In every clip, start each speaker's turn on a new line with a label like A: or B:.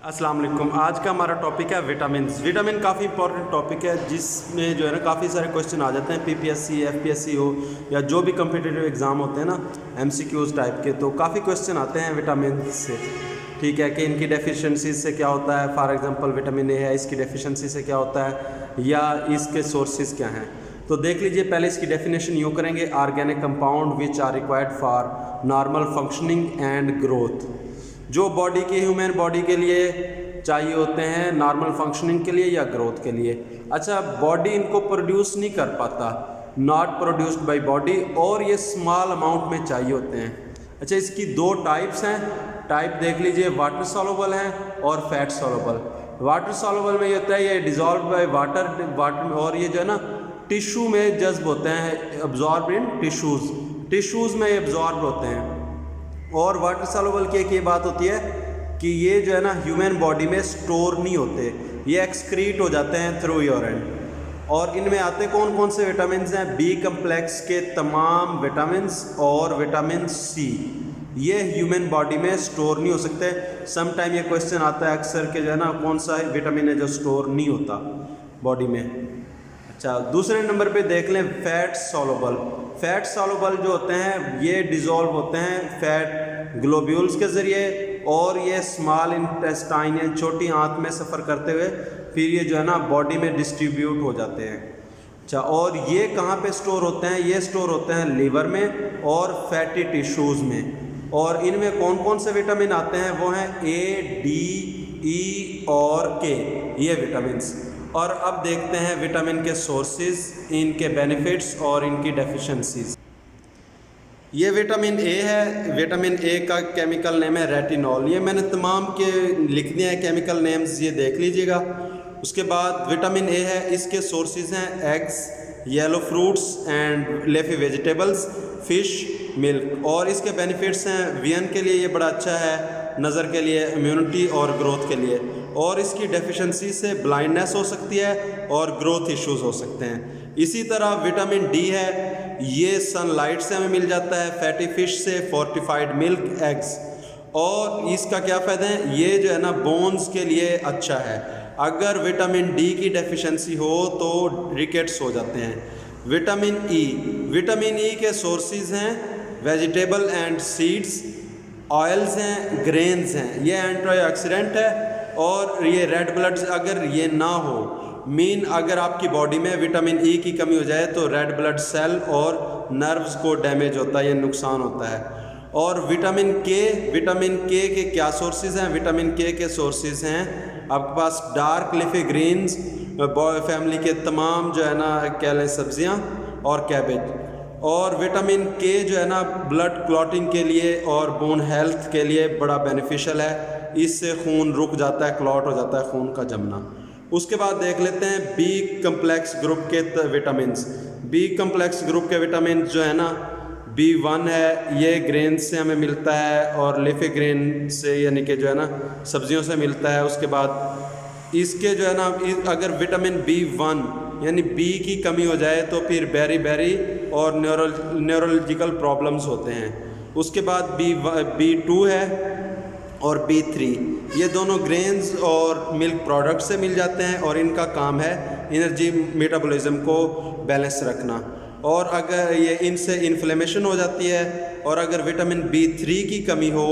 A: अस्सलाम वालेकुम। आज का हमारा टॉपिक है विटामिन। विटामिन काफ़ी इंपॉर्टेंट टॉपिक है जिसमें जो है ना काफ़ी सारे क्वेश्चन आ जाते हैं, पीपीएससी एफपीएससी हो या जो भी कम्पिटिटिव एग्ज़ाम होते हैं ना एमसीक्यूज़ टाइप के, तो काफ़ी क्वेश्चन आते हैं विटामिन से। ठीक है कि इनकी डेफिशिएंसी से क्या होता है, फॉर एग्जांपल विटामिन ए है, इसकी डेफिशिएंसी से क्या होता है या इसके सोर्सेज क्या हैं। तो देख लीजिए, पहले इसकी डेफिनेशन यूँ करेंगे, organic compound which are required for normal functioning and growth, जो बॉडी के ह्यूमन बॉडी के लिए चाहिए होते हैं नॉर्मल फंक्शनिंग के लिए या ग्रोथ के लिए। अच्छा, बॉडी इनको प्रोड्यूस नहीं कर पाता, नॉट प्रोड्यूस्ड बाय बॉडी, और ये स्मॉल अमाउंट में चाहिए होते हैं। अच्छा, इसकी दो टाइप्स हैं। टाइप देख लीजिए, वाटर सॉल्युबल हैं और फैट सॉल्युबल। वाटर सॉल्युबल में ये होता है ये डिजॉल्व बाय वाटर, और ये जो है ना टिश्यू में जज्ब होते हैं, अब्जॉर्ब इन टिश्यूज़ में ये अब्जॉर्ब होते हैं। और वाटर सॉल्युबल की एक ये बात होती है कि ये जो है ना ह्यूमन बॉडी में स्टोर नहीं होते, ये एक्सक्रीट हो जाते हैं थ्रू यूरिन। और इनमें आते कौन कौन से विटामिन हैं? बी कम्प्लेक्स के तमाम विटामिन और विटामिन सी, ये ह्यूमन बॉडी में स्टोर नहीं हो सकते। सम टाइम ये क्वेश्चन आता है अक्सर के जो है ना कौन सा विटामिन है जो स्टोर नहीं होता बॉडी में। अच्छा, दूसरे नंबर पे देख लें फैट सॉल्युबल। फैट सॉल्युबल जो होते हैं ये डिज़ोल्व होते हैं फैट ग्लोब्यूल्स के ज़रिए, और ये स्मॉल इंटेस्टाइन या छोटी आंत में सफ़र करते हुए फिर ये जो है ना बॉडी में डिस्ट्रीब्यूट हो जाते हैं। अच्छा, और ये कहाँ पे स्टोर होते हैं? ये स्टोर होते हैं लीवर में और फैटी टिश्यूज़ में। और इनमें कौन कौन से विटामिन आते हैं? वो हैं ए, डी, ई और के, ये विटामिन्स। और अब देखते हैं विटामिन के सोर्सेज, इनके बेनिफिट्स और इनकी डेफिशिएंसीज। ये विटामिन ए है। विटामिन ए का केमिकल नेम है रेटिनॉल। ये मैंने तमाम के लिख दिए हैं केमिकल नेम्स, ये देख लीजिएगा। उसके बाद विटामिन ए है, इसके सोर्सेज हैं eggs, yellow fruits and leafy vegetables, fish, milk. और इसके बेनिफिट्स हैं वियन के लिए ये बड़ा अच्छा है, नज़र के लिए, इम्यूनिटी और ग्रोथ के लिए। और इसकी डेफिशिएंसी से ब्लाइंडनेस हो सकती है और ग्रोथ इश्यूज हो सकते हैं। इसी तरह विटामिन डी है, ये सनलाइट से हमें मिल जाता है, फैटी फिश से, फोर्टिफाइड मिल्क, एग्स। और इसका क्या फ़ायदा है? ये जो है ना बोन्स के लिए अच्छा है। अगर विटामिन डी की डेफिशिएंसी हो तो रिकेट्स हो जाते हैं। विटामिन ई के सोर्सेज हैं वेजिटेबल एंड सीड्स, ऑयल्स हैं, ग्रेन्स हैं, ये एंटीऑक्सीडेंट है। और ये रेड ब्लड अगर ये ना हो, अगर आपकी बॉडी में विटामिन ई की कमी हो जाए तो रेड ब्लड सेल और नर्व्स को डैमेज होता है, ये नुकसान होता है। और विटामिन के के क्या सोर्सेज हैं? विटामिन के सोर्सेज हैं आपके पास डार्क लीफी ग्रीन्स, फैमिली के तमाम जो है ना कह लें सब्जियाँ और कैबेज। और विटामिन के जो है ना ब्लड क्लॉटिंग के लिए और बोन हेल्थ के लिए बड़ा बेनिफिशियल है, इससे खून रुक जाता है, क्लॉट हो जाता है खून का जमना। उसके बाद देख लेते हैं बी कम्प्लेक्स ग्रुप के विटामिन। बी कम्प्लेक्स ग्रुप के विटामिन जो है ना B1 है, ये ग्रेन से हमें मिलता है और लीफी ग्रेन से यानी कि जो है ना सब्जियों से मिलता है। उसके बाद इसके जो है ना अगर विटामिन B1 यानी बी की कमी हो जाए तो फिर बेरी और न्यूरोलॉजिकल प्रॉब्लम्स होते हैं। उसके बाद B2 है और B3, ये दोनों ग्रेन्स और मिल्क प्रोडक्ट से मिल जाते हैं और इनका काम है एनर्जी मेटाबॉलिज्म को बैलेंस रखना। और अगर ये इनसे इन्फ्लेमेशन हो जाती है, और अगर विटामिन B3 की कमी हो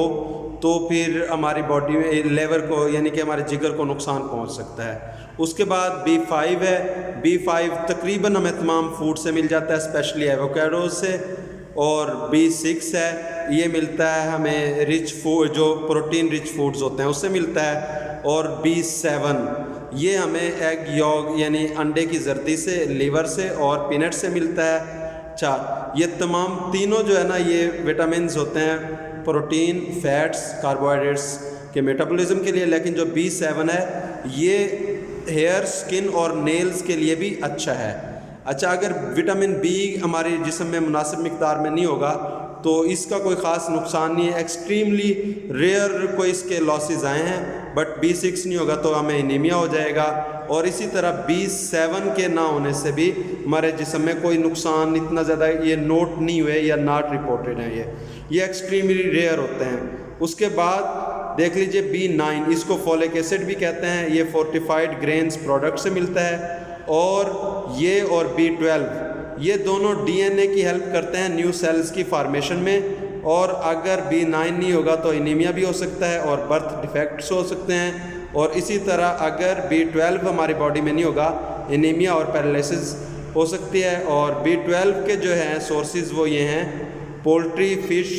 A: तो फिर हमारी बॉडी में लेवर को यानी कि हमारे जिगर को नुकसान पहुंच सकता है। उसके बाद B5 है। B5 तकरीबन हमें तमाम फूड से मिल जाता है, स्पेशली एवोकाडो से। और B6 है, ये मिलता है हमें रिच फूड, जो प्रोटीन रिच फूड्स होते हैं उससे मिलता है। और B7 ये हमें एग यॉग यानी अंडे की जर्दी से, लीवर से और पीनट से मिलता है। अच्छा, ये तमाम तीनों जो है ना ये विटामिन्स होते हैं प्रोटीन, फैट्स, कार्बोहाइड्रेट्स के मेटाबॉलिज्म के लिए। लेकिन जो B7 है ये हेयर, स्किन और नेल्स के लिए भी अच्छा है। अच्छा, अगर विटामिन बी हमारे जिस्म में मुनासिब मिकदार में नहीं होगा तो इसका कोई ख़ास नुकसान नहीं है। एक्सट्रीमली रेयर कोई इसके लॉसेस आए हैं, बट B6 नहीं होगा तो हमें एनीमिया हो जाएगा। और इसी तरह B7 के ना होने से भी हमारे जिस्म में कोई नुकसान इतना ज़्यादा ये नोट नहीं हुए या नॉट रिपोर्टेड हैं, ये एक्सट्रीमली रेयर होते हैं। उसके बाद देख लीजिए B9, इसको फोलिक एसिड भी कहते हैं, ये फोर्टिफाइड ग्रेन्स प्रोडक्ट से मिलता है। और ये और B12 ये दोनों DNA की हेल्प करते हैं न्यू सेल्स की फॉर्मेशन में। और अगर B9 नहीं होगा तो एनीमिया भी हो सकता है और बर्थ डिफेक्ट्स हो सकते हैं। और इसी तरह अगर B12 हमारी बॉडी में नहीं होगा, एनीमिया और पैरालिसिस हो सकती है। और B12 के जो हैं सोर्सेज वो ये हैं, पोल्ट्री, फिश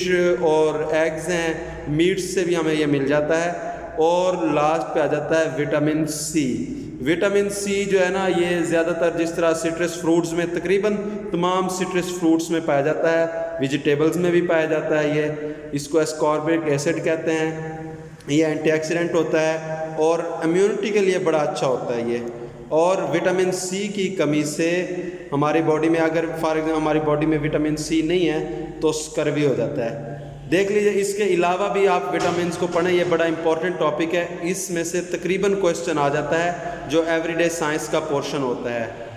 A: और एग्स हैं, मीट्स से भी हमें ये मिल जाता है। और लास्ट पे आ जाता है विटामिन सी। विटामिन सी जो है ना, ये ज़्यादातर जिस तरह सिट्रस फ्रूट्स में, तकरीबन तमाम सिट्रस फ्रूट्स में पाया जाता है, वेजिटेबल्स में भी पाया जाता है। ये इसको एस्कॉर्बिक एसिड कहते हैं। ये एंटीऑक्सीडेंट होता है और इम्यूनिटी के लिए बड़ा अच्छा होता है ये। और विटामिन सी की कमी से हमारी बॉडी में, अगर फॉर एग्जाम्पल हमारी बॉडी में विटामिन सी नहीं है तो स्कर्वी हो जाता है। देख लीजिए, इसके अलावा भी आप विटामिन को पढ़ें, ये बड़ा इंपॉर्टेंट टॉपिक है। इसमें से तकरीबन क्वेश्चन आ जाता है जो एवरीडे साइंस का पोर्शन होता है।